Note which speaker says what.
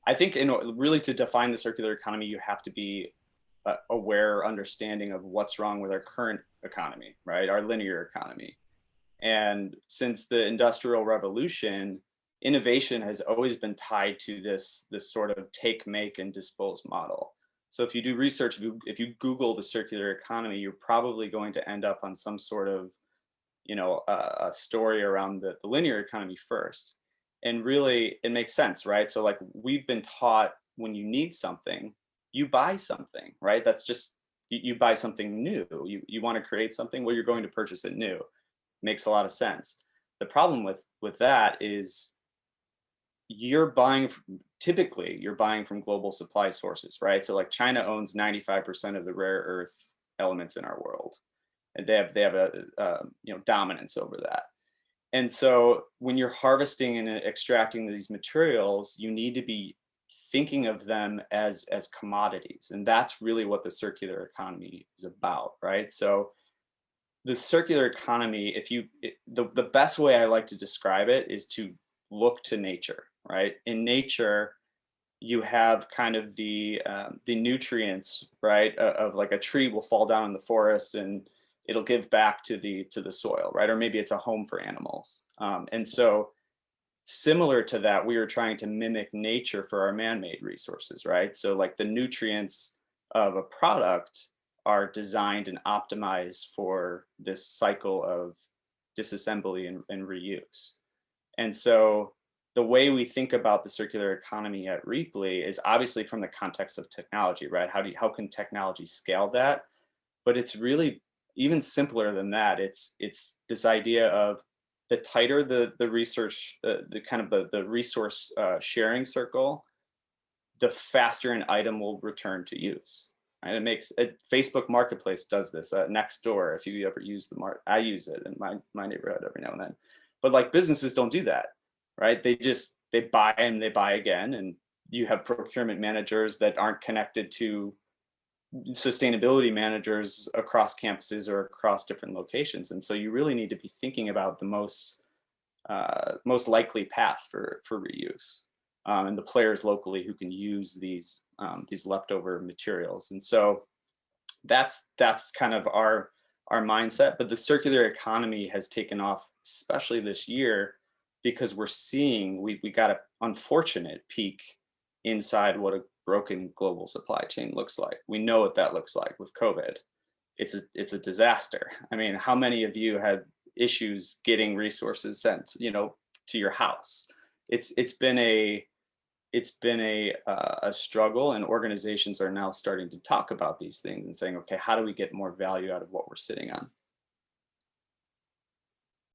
Speaker 1: I think really to define the circular economy, you have to be aware, understanding of what's wrong with our current economy, right? Our linear economy. And since the Industrial Revolution, innovation has always been tied to this sort of take, make, and dispose model. So if you do research, if you Google the circular economy, you're probably going to end up on some sort of, a story around the linear economy first. And really, it makes sense, right? So like we've been taught when you need something, you buy something, right? That's just you buy something new. You want to create something, well, you're going to purchase it new. Makes a lot of sense. The problem with that is typically you're buying from global supply sources, right? So like China owns 95% of the rare earth elements in our world, and they have a dominance over that. And so when you're harvesting and extracting these materials, you need to be thinking of them as commodities, and that's really what the circular economy is about, right? So the circular economy, the best way I like to describe it is to look to nature, right? In nature, you have kind of the nutrients, right? Of like a tree will fall down in the forest and it'll give back to the soil, right? Or maybe it's a home for animals. And so similar to that, we are trying to mimic nature for our man-made resources, right? So like the nutrients of a product are designed and optimized for this cycle of disassembly and reuse. And so the way we think about the circular economy at Rheaply is obviously from the context of technology, right? How can technology scale that? But it's really even simpler than that. It's this idea of the tighter the research, the kind of the resource sharing circle, the faster an item will return to use. And Facebook Marketplace does this. Next door, if you ever use I use it in my neighborhood every now and then. But like businesses don't do that, right? They buy and they buy again, and you have procurement managers that aren't connected to sustainability managers across campuses or across different locations. And so you really need to be thinking about the most likely path for reuse, and the players locally who can use these leftover materials. And so that's kind of our mindset. But the circular economy has taken off, especially this year, because we're seeing we got an unfortunate peak inside what a broken global supply chain looks like. We know what that looks like with COVID. It's a disaster. I mean, how many of you had issues getting resources sent, to your house? It's been a struggle, and organizations are now starting to talk about these things and saying, okay, how do we get more value out of what we're sitting on?